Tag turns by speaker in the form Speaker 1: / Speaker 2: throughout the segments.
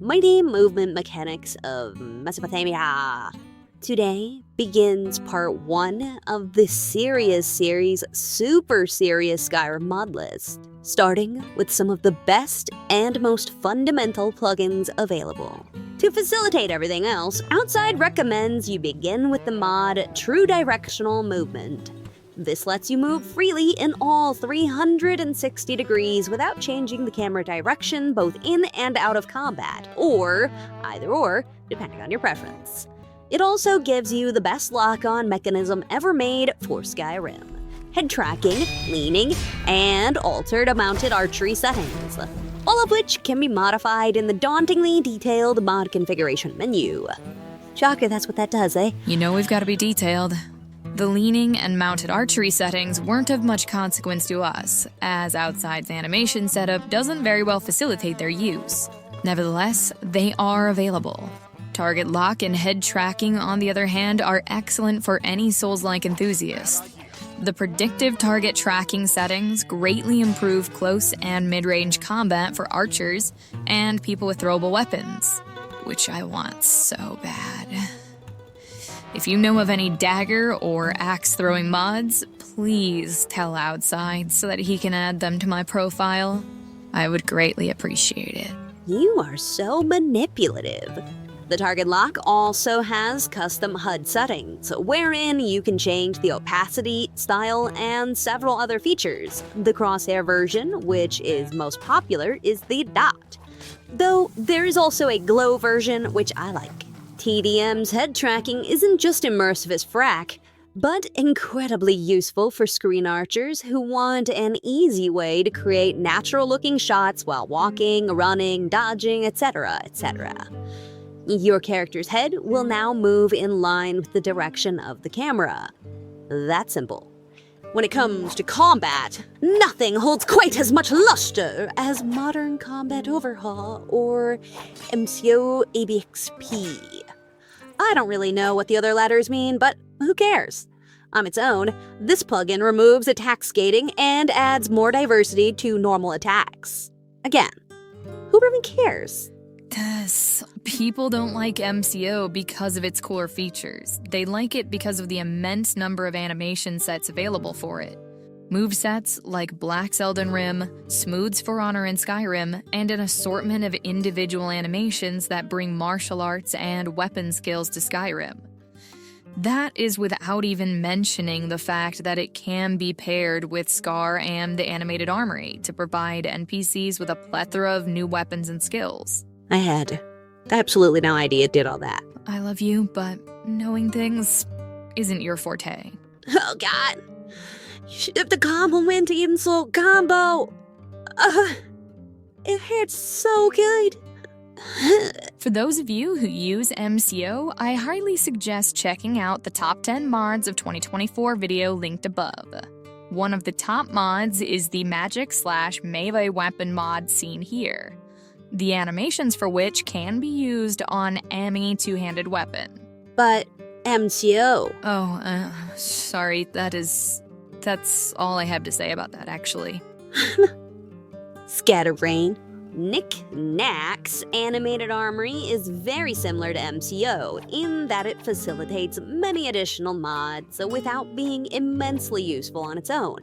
Speaker 1: mighty movement mechanics of Mesopotamia. Today begins part 1 of the Serious Series Super Serious Skyrim mod list, starting with some of the best and most fundamental plugins available. To facilitate everything else, Outside recommends you begin with the mod True Directional Movement. This lets you move freely in all 360 degrees without changing the camera direction both in and out of combat, or either or, depending on your preference. It also gives you the best lock-on mechanism ever made for Skyrim. Head tracking, leaning, and altered mounted archery settings, all of which can be modified in the dauntingly detailed mod configuration menu. Shocker, that's what that does, eh?
Speaker 2: You know we've got to be detailed. The leaning and mounted archery settings weren't of much consequence to us, as Outside's animation setup doesn't very well facilitate their use. Nevertheless, they are available. Target lock and head tracking, on the other hand, are excellent for any Souls-like enthusiast. The predictive target tracking settings greatly improve close and mid-range combat for archers and people with throwable weapons, which I want so bad. If you know of any dagger or axe-throwing mods, please tell Outside so that he can add them to my profile. I would greatly appreciate it.
Speaker 1: You are so manipulative. The target lock also has custom HUD settings, wherein you can change the opacity, style, and several other features. The crosshair version, which is most popular, is the dot. Though there is also a glow version, which I like. TDM's head tracking isn't just immersive as frack, but incredibly useful for screen archers who want an easy way to create natural-looking shots while walking, running, dodging, etc., etc. Your character's head will now move in line with the direction of the camera. That simple. When it comes to combat, nothing holds quite as much luster as Modern Combat Overhaul or MCO ABXP. I don't really know what the other letters mean, but who cares? On its own, this plugin removes attack scaling and adds more diversity to normal attacks. Again, who really cares?
Speaker 2: People don't like MCO because of its core features. They like it because of the immense number of animation sets available for it. Movesets like Black's Elden Ring, Smooth's For Honor in Skyrim, and an assortment of individual animations that bring martial arts and weapon skills to Skyrim. That is without even mentioning the fact that it can be paired with Scar and the Animated Armory to provide NPCs with a plethora of new weapons and skills.
Speaker 1: I had absolutely no idea it did all that.
Speaker 2: I love you, but knowing things isn't your forte.
Speaker 1: Oh god. Shift the compliment to insult combo. It hurts so good.
Speaker 2: For those of you who use MCO, I highly suggest checking out the top 10 mods of 2024 video linked above. One of the top mods is the magic/melee weapon mod seen here, the animations for which can be used on any two-handed weapon.
Speaker 1: But MCO.
Speaker 2: Sorry, that's all I have to say about that, actually.
Speaker 1: Scatterbrain. Knick-Knack's Animated Armory is very similar to MCO in that it facilitates many additional mods without being immensely useful on its own.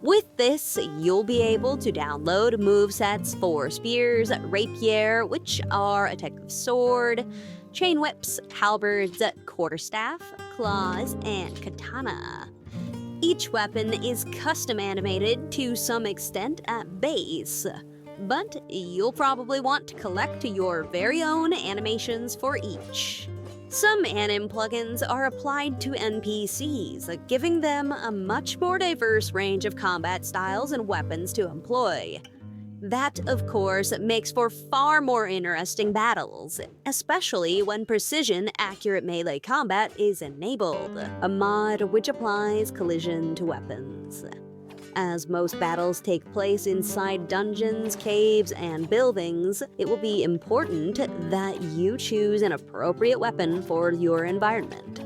Speaker 1: With this, you'll be able to download movesets for spears, rapier, which are a type of sword, chain whips, halberds, quarterstaff, claws, and katana. Each weapon is custom animated to some extent at base, but you'll probably want to collect your very own animations for each. Some anim plugins are applied to NPCs, giving them a much more diverse range of combat styles and weapons to employ. That, of course, makes for far more interesting battles, especially when precision, accurate melee combat is enabled, a mod which applies collision to weapons. As most battles take place inside dungeons, caves, and buildings, it will be important that you choose an appropriate weapon for your environment,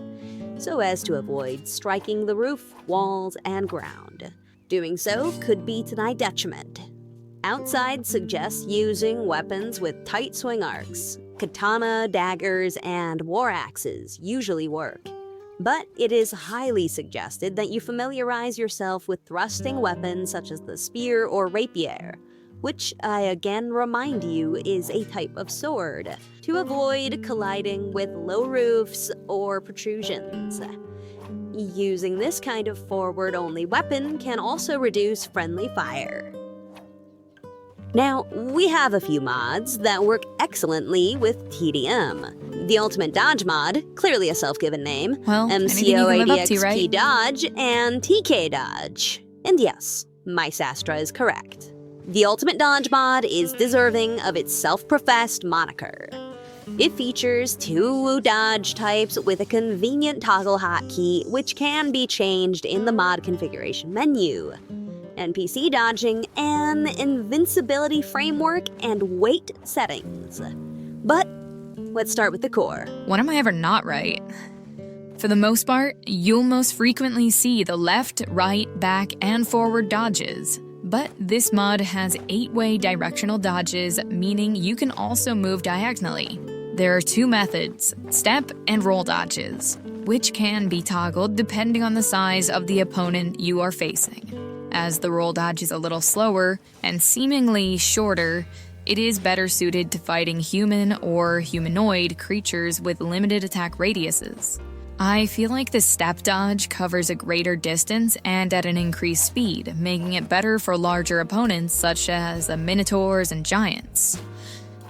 Speaker 1: so as to avoid striking the roof, walls, and ground. Doing so could be to thy detriment. Outside suggests using weapons with tight swing arcs. Katana, daggers, and war axes usually work. But it is highly suggested that you familiarize yourself with thrusting weapons such as the spear or rapier, which I again remind you is a type of sword, to avoid colliding with low roofs or protrusions. Using this kind of forward-only weapon can also reduce friendly fire. Now, we have a few mods that work excellently with TDM. The Ultimate Dodge mod, clearly a self-given name,
Speaker 2: Well, anything you can live up to,
Speaker 1: MCO
Speaker 2: right?
Speaker 1: Dodge, and TK Dodge. And yes, my Sastra is correct. The Ultimate Dodge mod is deserving of its self-professed moniker. It features 2 dodge types with a convenient toggle hotkey which can be changed in the mod configuration menu. NPC dodging, an invincibility framework, and weight settings. But let's start with the core.
Speaker 2: When am I ever not right? For the most part, you'll most frequently see the left, right, back, and forward dodges. But this mod has 8-way directional dodges, meaning you can also move diagonally. There are 2 methods, step and roll dodges, which can be toggled depending on the size of the opponent you are facing. As the roll dodge is a little slower and seemingly shorter, it is better suited to fighting human or humanoid creatures with limited attack radiuses. I feel like the step dodge covers a greater distance and at an increased speed, making it better for larger opponents such as the minotaurs and giants.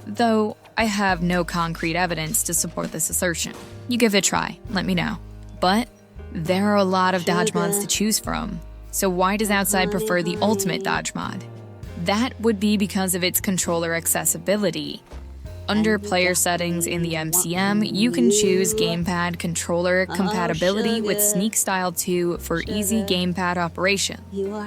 Speaker 2: Though I have no concrete evidence to support this assertion. You give it a try, let me know. But there are a lot of dodge mods to choose from. So why does Outside prefer the Ultimate Dodge mod? That would be because of its controller accessibility. Under player settings in the MCM, you can choose gamepad controller compatibility with Sneak Style 2 for easy gamepad operation.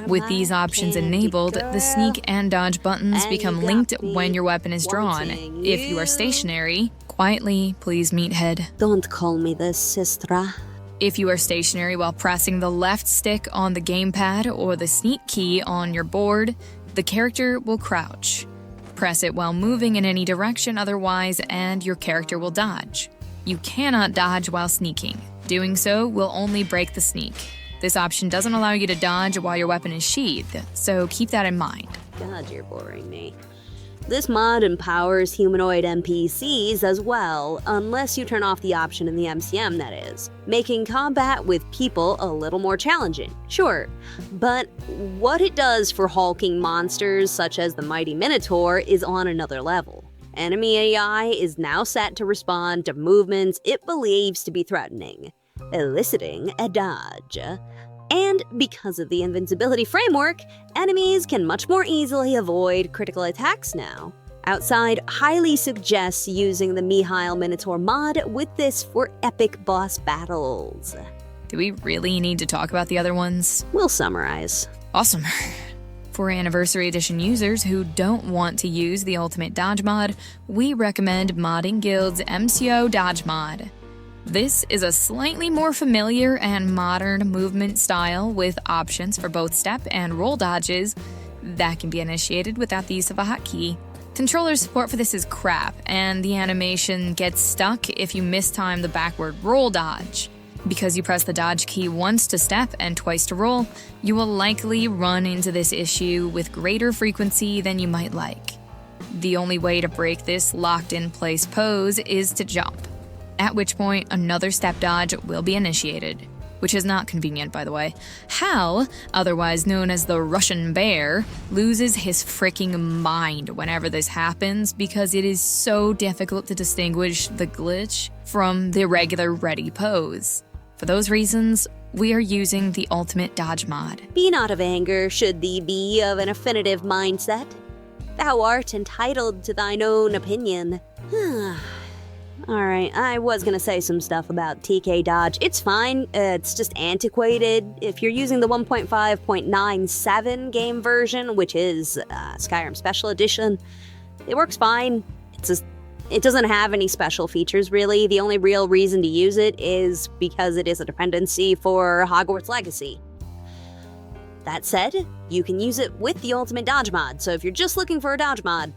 Speaker 2: With these options enabled, the sneak and dodge buttons become linked when your weapon is drawn. If you are stationary, quietly, please, meathead.
Speaker 1: Don't call me this, Sistra.
Speaker 2: If you are stationary while pressing the left stick on the gamepad or the sneak key on your board, the character will crouch. Press it while moving in any direction otherwise, and your character will dodge. You cannot dodge while sneaking. Doing so will only break the sneak. This option doesn't allow you to dodge while your weapon is sheathed, so keep that in mind.
Speaker 1: God, you're boring me. This mod empowers humanoid NPCs as well, unless you turn off the option in the MCM, that is, making combat with people a little more challenging, sure. But what it does for hulking monsters such as the mighty Minotaur is on another level. Enemy AI is now set to respond to movements it believes to be threatening, eliciting a dodge. And because of the invincibility framework, enemies can much more easily avoid critical attacks now. Outside highly suggests using the Mihail Minotaur mod with this for epic boss battles.
Speaker 2: Do we really need to talk about the other ones?
Speaker 1: We'll summarize.
Speaker 2: Awesome. For Anniversary Edition users who don't want to use the Ultimate Dodge mod, we recommend Modding Guild's MCO Dodge mod. This is a slightly more familiar and modern movement style with options for both step and roll dodges that can be initiated without the use of a hotkey. Controller support for this is crap, and the animation gets stuck if you mistime the backward roll dodge. Because you press the dodge key once to step and twice to roll, you will likely run into this issue with greater frequency than you might like. The only way to break this locked-in-place pose is to jump, at which point another step dodge will be initiated, which is not convenient, by the way. Hal, otherwise known as the Russian Bear, loses his freaking mind whenever this happens because it is so difficult to distinguish the glitch from the regular ready pose. For those reasons, we are using the Ultimate Dodge mod.
Speaker 1: Be not of anger, should thee be of an affinitive mindset. Thou art entitled to thine own opinion. Alright, I was gonna say some stuff about TK Dodge. It's fine, it's just antiquated. If you're using the 1.5.97 game version, which is Skyrim Special Edition, it works fine. It doesn't have any special features, really. The only real reason to use it is because it is a dependency for Hogwarts Legacy. That said, You can use it with the ultimate dodge mod, so if you're just looking for a dodge mod,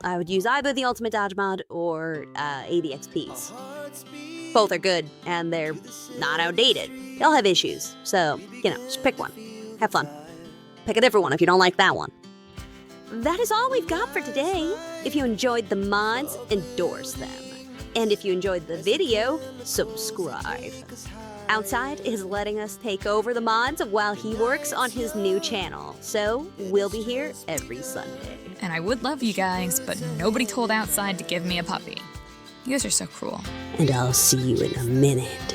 Speaker 1: I would use either the ultimate dodge mod or ADXPs. Both are good, and they're not outdated. They all have issues, so, just pick one. Have fun. Pick a different one if you don't like that one. That is all we've got for today. If you enjoyed the mods, endorse them. And if you enjoyed the video, subscribe. Outside is letting us take over the mods while he works on his new channel, so we'll be here every Sunday.
Speaker 2: And I would love you guys, but nobody told Outside to give me a puppy. You guys are so cruel.
Speaker 1: And I'll see you in a minute.